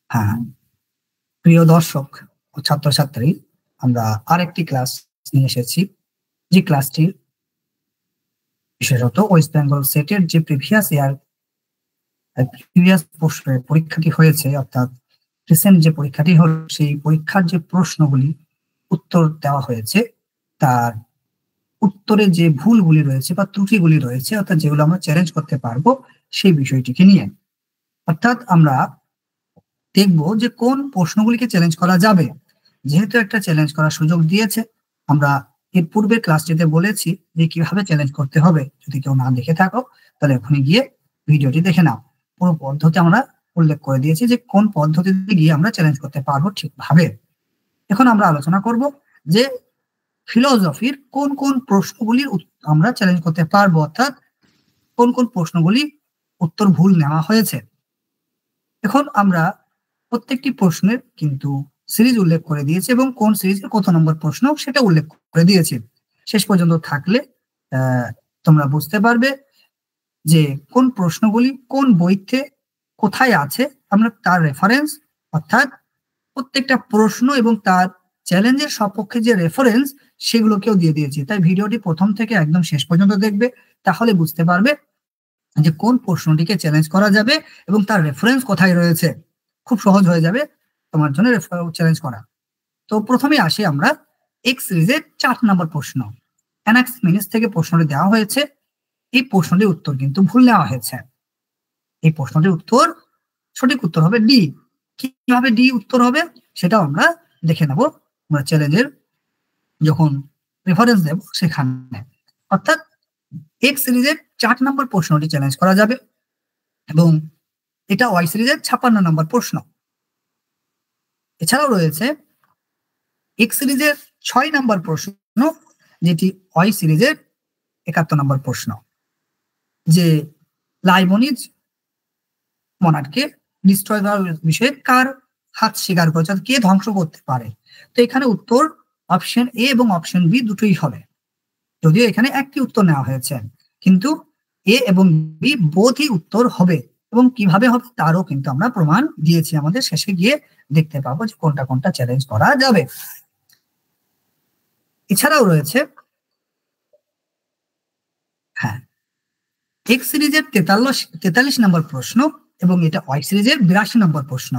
হ্যাঁ, প্রিয় দর্শক ও ছাত্রছাত্রী, আমরা আরেকটি ক্লাস নিয়ে এসেছি, যে ক্লাসটি বিশেষত ওয়েস্ট বেঙ্গল সেটের যে প্রিভিয়াস পরীক্ষাটি হয়েছে, অর্থাৎ রিসেন্ট যে পরীক্ষাটি হল, সেই পরীক্ষার যে প্রশ্নগুলি উত্তর দেওয়া হয়েছে তার উত্তরে যে ভুলগুলি রয়েছে বা ত্রুটিগুলি রয়েছে, অর্থাৎ যেগুলো আমরা চ্যালেঞ্জ করতে পারবো সেই বিষয়টিকে নিয়ে। অর্থাৎ আমরা দেখবো যে কোন প্রশ্নগুলিকে চ্যালেঞ্জ করা যাবে। যেহেতু একটা চ্যালেঞ্জ করার সুযোগ দিয়েছে, আমরা এর পূর্বের ক্লাসটিতে বলেছি যে কিভাবে চ্যালেঞ্জ করতে হবে। যদি কেউ না দেখে থাকো তাহলে এখনই গিয়ে ভিডিওটি দেখে নাও। পুরো পদ্ধতি আমরা উল্লেখ করে দিয়েছি যে কোন পদ্ধতিতে গিয়ে আমরা চ্যালেঞ্জ করতে পারবো ঠিকভাবে। এখন আমরা আলোচনা করব যে ফিলোসফির কোন কোন প্রশ্নগুলির আমরা চ্যালেঞ্জ করতে পারবো, অর্থাৎ কোন কোন প্রশ্নগুলি উত্তর ভুল নেওয়া হয়েছে। এখন আমরা প্রত্যেকটি প্রশ্নের কিন্তু সিরিজ উল্লেখ করে দিয়েছি এবং কোন সিরিজের কত নম্বর প্রশ্ন সেটা উল্লেখ করে দিয়েছি। শেষ পর্যন্ত থাকলে তোমরা বুঝতে পারবে যে কোন প্রশ্নগুলি কোন বইতে কোথায় আছে। আমরা তার রেফারেন্স, অর্থাৎ প্রত্যেকটা প্রশ্ন এবং তার চ্যালেঞ্জের সপক্ষে যে রেফারেন্স সেগুলোকেও দিয়ে দিয়েছি। তাই ভিডিওটি প্রথম থেকে একদম শেষ পর্যন্ত দেখবে, তাহলে বুঝতে পারবে যে কোন প্রশ্নটিকে চ্যালেঞ্জ করা যাবে এবং তার রেফারেন্স কোথায় রয়েছে। খুব সহজ হয়ে যাবে তোমার জন্য চ্যালেঞ্জ করা। তো প্রথমে আসি আমরা এক্স সিরিজের 4 নম্বর প্রশ্ন। অ্যানাক্সিমেনিস থেকে প্রশ্নটি দেওয়া হয়েছে। এই প্রশ্নটির উত্তর কিন্তু ভুল নেওয়া হয়েছে। এই প্রশ্নটির উত্তর, সঠিক উত্তর হবে ডি। কিভাবে ডি উত্তর হবে সেটাও আমরা দেখে নেব আমরা চ্যালেঞ্জের যখন রেফারেন্স দেব সেখানে। অর্থাৎ এক্স সিরিজের 4 নম্বর প্রশ্নটি চ্যালেঞ্জ করা যাবে এবং এটা ওয়াই সিরিজের 56 নম্বর প্রশ্ন। এছাড়াও রয়েছে এক্স সিরিজের 6 নম্বর প্রশ্ন, যেটি ওয়াই সিরিজের 71 নম্বর প্রশ্ন, যে লাইবনিজ মনাডকে ডিস্ট্রয় করার বিষয়ে কার হাত স্বীকার করেছে, কে ধ্বংস করতে পারে। তো এখানে উত্তর অপশন এ এবং অপশন বি দুটোই হবে, যদিও এখানে একটি উত্তর নেওয়া হয়েছে, কিন্তু এ এবং বি বোধই উত্তর হবে। এবং কিভাবে হবে তারও কিন্তু আমরা প্রমাণ দিয়েছি, আমাদের শেষে গিয়ে দেখতে পাবো যে কোনটা কোনটা চ্যালেঞ্জ করা যাবে। এছাড়াও রয়েছে এক্স সিরিজের 43 নম্বর প্রশ্ন এবং এটা ওয়াই সিরিজের 82 নম্বর প্রশ্ন।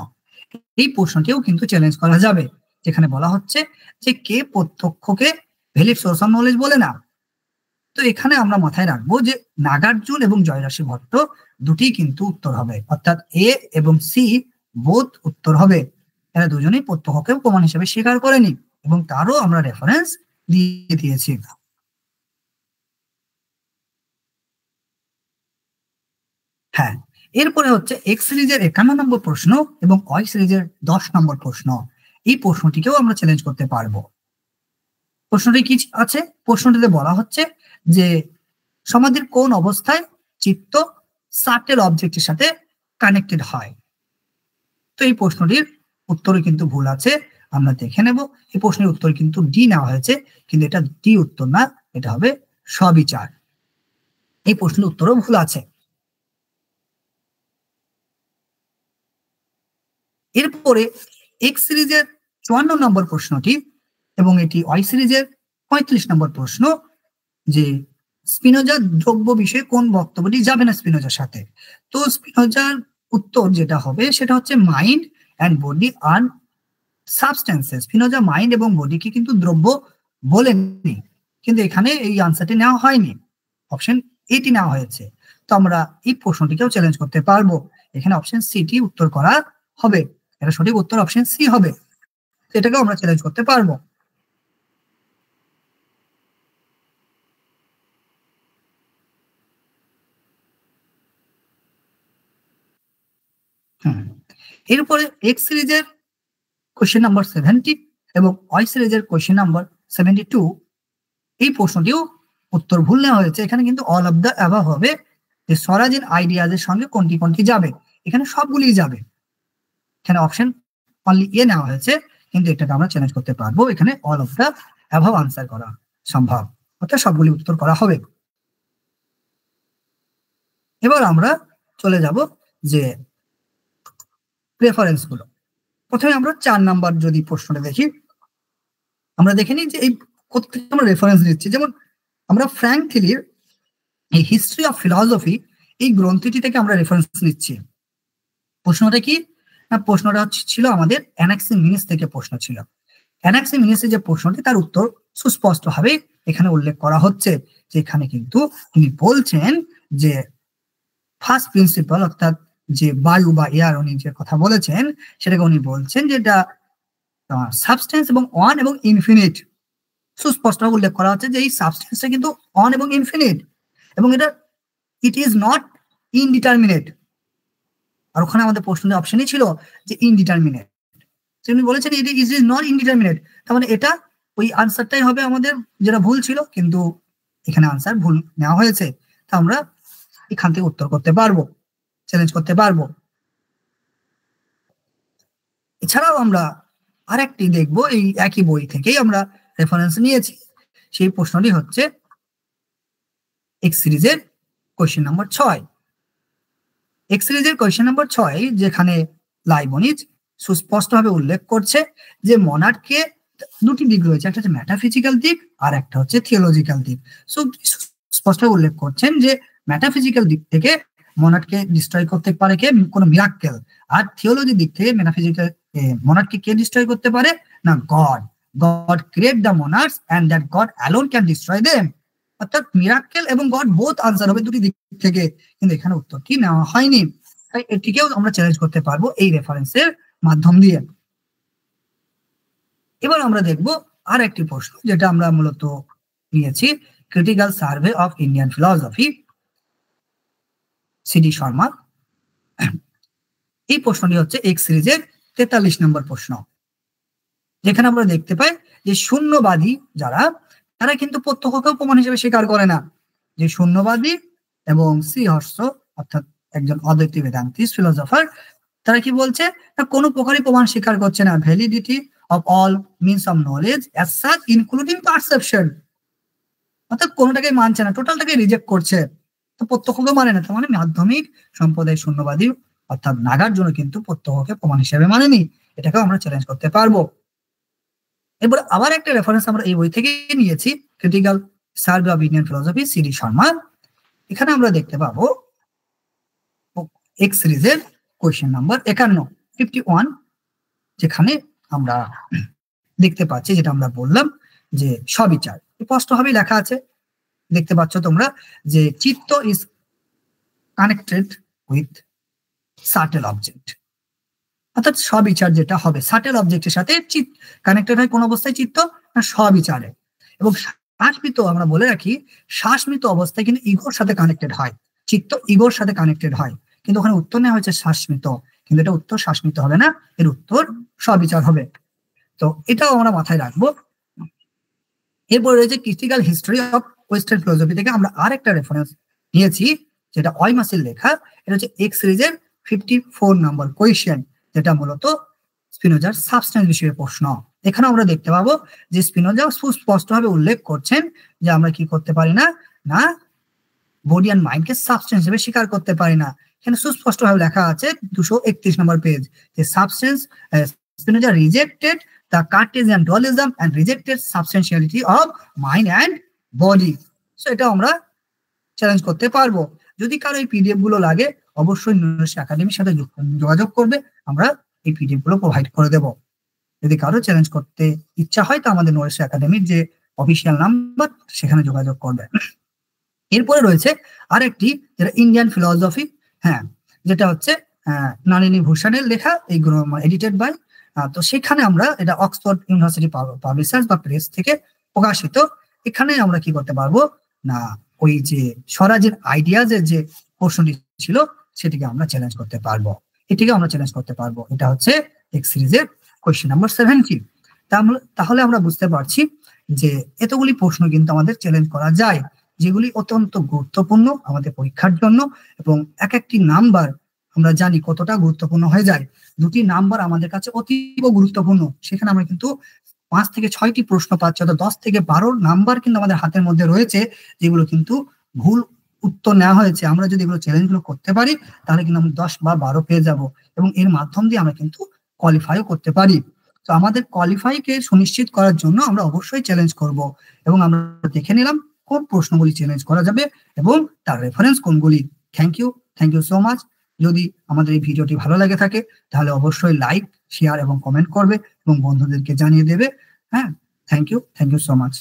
এই প্রশ্নটিও কিন্তু চ্যালেঞ্জ করা যাবে, যেখানে বলা হচ্ছে যে কে প্রত্যক্ষকে ভ্যালিড সোর্স অফ নলেজ বলে না। তো এখানে আমরা মাথায় রাখবো যে নাগার্জুন এবং জয়রাশি ভট্ট দুটি কিন্তু উত্তর হবে, অর্থাৎ এ এবং সি বোধ উত্তর হবে। এরা দুজনেই প্রত্যক্ষকে প্রমাণ হিসেবে স্বীকার করেনি এবং তারও আমরা রেফারেন্স দিয়ে দিয়েছি। হ্যাঁ, এরপরে হচ্ছে এক্স সিরিজের 51 নম্বর প্রশ্ন এবং ওয়াই সিরিজের 10 নম্বর প্রশ্ন। এই প্রশ্নটিকেও আমরা চ্যালেঞ্জ করতে পারবো। প্রশ্নটি কি আছে? প্রশ্নটিতে বলা হচ্ছে যে সমাধির কোন অবস্থায় চিত্ত সার্টেল অবজেক্টের সাথে কানেক্টেড হয়। তো এই প্রশ্নটির উত্তরে কিন্তু ভুল আছে, আমরা দেখে নেব। এই প্রশ্নের উত্তর কিন্তু ডি নেওয়া হয়েছে, কিন্তু এটা ডি উত্তর না, এটা হবে স্ববিচার। এই প্রশ্নের উত্তরও ভুল আছে। এরপরে এক্স সিরিজের 54 নম্বর প্রশ্নটি এবং এটি ওয়াই সিরিজের 35 নম্বর প্রশ্ন, যে স্পিনোজার দ্রব্য বিষয়ে কোন বক্তব্যটি যাবে না স্পিনোজার সাথে। তো স্পিনোজার উত্তর যেটা হবে সেটা হচ্ছে মাইন্ড অ্যান্ড বডি আর সাবস্টেন্সেস। স্পিনোজা মাইন্ড এবং বডিকে কিন্তু দ্রব্য বলেননি, কিন্তু এখানে এই আনসারটি নেওয়া হয়নি, অপশন এটি নেওয়া হয়েছে। তো আমরা এই প্রশ্নটিকেও চ্যালেঞ্জ করতে পারবো। এখানে অপশন সিটি উত্তর করা হবে, এটা সঠিক উত্তর অপশন সি হবে। এটাকেও আমরা চ্যালেঞ্জ করতে পারবো। এরপরে এক্স সিরিজের কোশ্চেন নাম্বার 70 এবং ওয়াই সিরিজের কোশ্চেন নাম্বার 72। এই প্রশ্নটিও উত্তর ভুল নেওয়া হয়েছে। এখানে কিন্তু অল অফ দ্য অ্যাবাভ হবে, যে স্বরাজের আইডিয়াজের সঙ্গে কোনটি কোনটি যাবে। এখানে সবগুলি যাবে, এখানে অপশন অনলি এ নেওয়া হয়েছে, কিন্তু এটাকে আমরা চ্যালেঞ্জ করতে পারবো। এখানে all of the above answer করা সম্ভব, অর্থাৎ সবগুলি উত্তর করা হবে। এবার আমরা চলে যাব যে রেফারেন্স গুলো। প্রথমে আমরা 4 নাম্বার যদি প্রশ্নটা দেখি, আমরা দেখে নিই যে এই কোত্থেকে আমরা রেফারেন্স নিচ্ছি। যেমন আমরা ফ্র্যাঙ্ক থিলির এই হিস্ট্রি অফ ফিলসফি এই গ্রন্থটি থেকে আমরা রেফারেন্স নিচ্ছি। প্রশ্নটা কি না, প্রশ্নটা ছিল আমাদের অ্যানাক্সিমিনিস থেকে প্রশ্ন ছিল। অ্যানাক্সিমিনিসের যে প্রশ্নটি তার উত্তর সুস্পষ্টভাবে এখানে উল্লেখ করা হচ্ছে, যে এখানে কিন্তু তিনি বলছেন যে ফার্স্ট প্রিন্সিপাল অর্থাৎ যে বায়ু বা এয়ার উনি যে কথা বলেছেন সেটাকে উনি বলছেন যে এটা সাবস্টেন্স এবং অন এবং ইনফিনিট। সুস্পষ্টভাবে উল্লেখ করা হচ্ছে যে এই সাবস্টেন্সটা কিন্তু অন এবং ইনফিনিট, এবং এটা ইট ইজ নট ইনডিটারমিনেট। আর ওখানে আমাদের প্রশ্নের অপশনই ছিল যে ইনডিটারমিনেট, উনি বলেছেন ইট ইজ নট ইনডিটারমিনেট। তার মানে এটা ওই আনসারটাই হবে আমাদের, যেটা ভুল ছিল, কিন্তু এখানে আনসার ভুল নেওয়া হয়েছে। তা আমরা এখান থেকে উত্তর করতে পারবো, চ্যালেঞ্জ করতে পারবো। এছাড়াও আমরা আরেকটি দেখবো, এই একই বই থেকেই আমরা রেফারেন্স নিয়েছি। সেই প্রশ্নটি হচ্ছে এক্স সিরিজের কোয়েশ্চেন নাম্বার 6। এক্স সিরিজের কোয়েশ্চেন নাম্বার 6 যেখানে লাইবনিজ সুস্পষ্টভাবে উল্লেখ করছে যে মনার্কে দুটি দিক রয়েছে, একটা হচ্ছে মেটাফিজিক্যাল দিক আর একটা হচ্ছে থিওলজিক্যাল দিক। সো স্পষ্টভাবে উল্লেখ করছেন যে মেটাফিজিক্যাল দিক থেকে মনার্ককে ডিস্ট্রয় করতে পারে কে, কোনো মিরাক্কেল। আর থিওলজি দিক থেকে মেটাফিজিক্যাল মনার্ককে কে ডিস্ট্রয় করতে পারে না, God. God create the monarchs and that God alone can destroy them. অর্থাৎ মিরাক্কেল এবং গড বোথ আনসার হবে দুটি দিক থেকে, কিন্তু এখানে উত্তর কি নেওয়া হয়নি। তাই এটিকেও আমরা চ্যালেঞ্জ করতে পারবো এই রেফারেন্সের মাধ্যম দিয়ে। এবার আমরা দেখব আর একটি প্রশ্ন যেটা আমরা মূলত নিয়েছি, critical survey of Indian philosophy, CD Sharma. এই প্রশ্নটি হচ্ছে এক্স সিরিজের 43 নম্বর প্রশ্ন, যেখানে আমরা দেখতে পাই যে শূন্যবাদী যারা, তারা কিন্তু প্রত্যক্ষকে প্রমাণ হিসেবে স্বীকার করে না। যে শূন্যবাদী এবং শ্রীহর্ষ অর্থাৎ একজন অদ্বৈত বেদান্তিস্ট ফিলোসফার, তারা কি বলছে না, কোনো প্রকারই প্রমাণ স্বীকার করছে না, validity of all means of knowledge as such including perception. অর্থাৎ কোনোটাকে মানছে না, টোটালটাকে রিজেক্ট করছে, তো প্রত্যক্ষকে মানে না। তার মানে মাধ্যমিক সম্প্রদায়ের শূন্যবাদী অর্থাৎ নাগার্জুন কিন্তু প্রত্যক্ষকে প্রমাণ হিসেবে মানেনি। এটাকেও আমরা চ্যালেঞ্জ করতে পারবো। এরপর আবার একটা রেফারেন্স আমরা এই বই থেকে নিয়েছি, critical survey of Indian philosophy, CD Sharma. এখানে আমরা দেখতে পাবো এক্স সিরিজের কোয়েশ্চেন নাম্বার 51, যেখানে আমরা দেখতে পাচ্ছি যেটা আমরা বললাম যে সবিচার স্পষ্টভাবে লেখা আছে, দেখতে পাচ্ছ তোমরা, যে চিত্ত is connected with subtle object. অর্থাৎ সবিচার যেটা হবে সাটেল অবজেক্টের সাথে কানেক্টেড হয় কোন অবস্থায়, চিত্ত না সবিচারে। এবং শ্বাসমৃত আমরা বলে রাখি, শ্বাসমৃত অবস্থায় কিন্তু ইগোর সাথে কানেক্টেড হয়, চিত্ত ইগোর সাথে কানেক্টেড হয়, কিন্তু ওখানে উত্তর নেওয়া হয়েছে শ্বাসমৃত, কিন্তু এটা উত্তর শ্বাসমৃত হবে না, এর উত্তর সবিচার হবে। তো এটাও আমরা মাথায় রাখবো। এরপরে রয়েছে critical history of western philosophy থেকে আমরা আর একটা রেফারেন্স নিয়েছি, যেটা অয়মাসির লেখা। এটা হচ্ছে এক্স সিরিজের 54 নম্বর কোয়েশ্চেন, যেটা মূলত স্পিনোজার সাবস্টেন্স বিষয়ে প্রশ্ন। এখানে আমরা দেখতে পাবো যে স্পিনোজা সুস্পষ্টভাবে উল্লেখ করছেন যে আমরা কি করতে পারি না, না বডি অ্যান্ড মাইন্ডকে সাবস্টেন্স হিসেবে স্বীকার করতে পারি না। এখানে সুস্পষ্টভাবে লেখা আছে 231 নম্বর পেজ, যে substance Spinoza rejected the Cartesian dualism and rejected substantiality of mind and body. So এটা আমরা চ্যালেঞ্জ করতে পারবো। যদি কারো এই পিডিএফ গুলো লাগে অবশ্যই নরেশ একাডেমির সাথে যোগাযোগ করবে, আমরা এই পিডিএফ গুলো প্রোভাইড করে দেব। যদি কারো চ্যালেঞ্জ করতে ইচ্ছা হয় তো আমাদের নরেশ একাডেমির যে অফিসিয়াল নাম্বার সেখানে যোগাযোগ করবে। এরপরে রয়েছে আরেকটি যেটা ইন্ডিয়ান ফিলসফি, হ্যাঁ, যেটা হচ্ছে নলিনী ভূষণের লেখা, এই এডিটেড বাই। তো সেখানে আমরা এটা অক্সফোর্ড ইউনিভার্সিটি পাবলিশার্স বা প্রেস থেকে প্রকাশিত। এখানে আমরা কি করতে পারবো না, ওই যে স্বরাজের আইডিয়াজের যে প্রশ্নটি ছিল সেটিকে আমরা চ্যালেঞ্জ করতে পারবো, এটিকে আমরা চ্যালেঞ্জ করতে পারবো। এটা হচ্ছে এক্স সিরিজের কোয়েশ্চেন নাম্বার 70। তাহলে আমরা বুঝতে পারছি যে এতগুলি প্রশ্ন কিন্তু আমাদের চ্যালেঞ্জ করা যায়, যেগুলি অত্যন্ত গুরুত্বপূর্ণ আমাদের পরীক্ষার জন্য, এবং এক একটি নাম্বার আমরা জানি কতটা গুরুত্বপূর্ণ হয়ে যায়। দুটি নাম্বার আমাদের কাছে অতীব গুরুত্বপূর্ণ, সেখানে আমরা কিন্তু 5 থেকে 6টি প্রশ্ন পাচ্ছি, অর্থাৎ 10 থেকে 12 নাম্বার কিন্তু আমাদের হাতের মধ্যে রয়েছে, যেগুলো কিন্তু ভুল উত্তর নেওয়া হয়েছে। আমরা যদি এগুলো চ্যালেঞ্জগুলো করতে পারি তাহলে কিন্তু আমরা 10 বা 12 পেয়ে যাব, এবং এর মাধ্যম দিয়ে আমরা কিন্তু কোয়ালিফাইও করতে পারি। তো আমাদের কোয়ালিফাইকে সুনিশ্চিত করার জন্য আমরা অবশ্যই চ্যালেঞ্জ করব এবং আমরা দেখে নিলাম কোন প্রশ্নগুলি চ্যালেঞ্জ করা যাবে এবং তার রেফারেন্স কোনগুলি। Thank you so much. যদি আমাদের এই ভিডিওটি ভালো লাগে থাকে তাহলে অবশ্যই লাইক, শেয়ার এবং কমেন্ট করবে এবং বন্ধুদেরকে জানিয়ে দেবে। হ্যাঁ, থ্যাংক ইউ সো মাচ।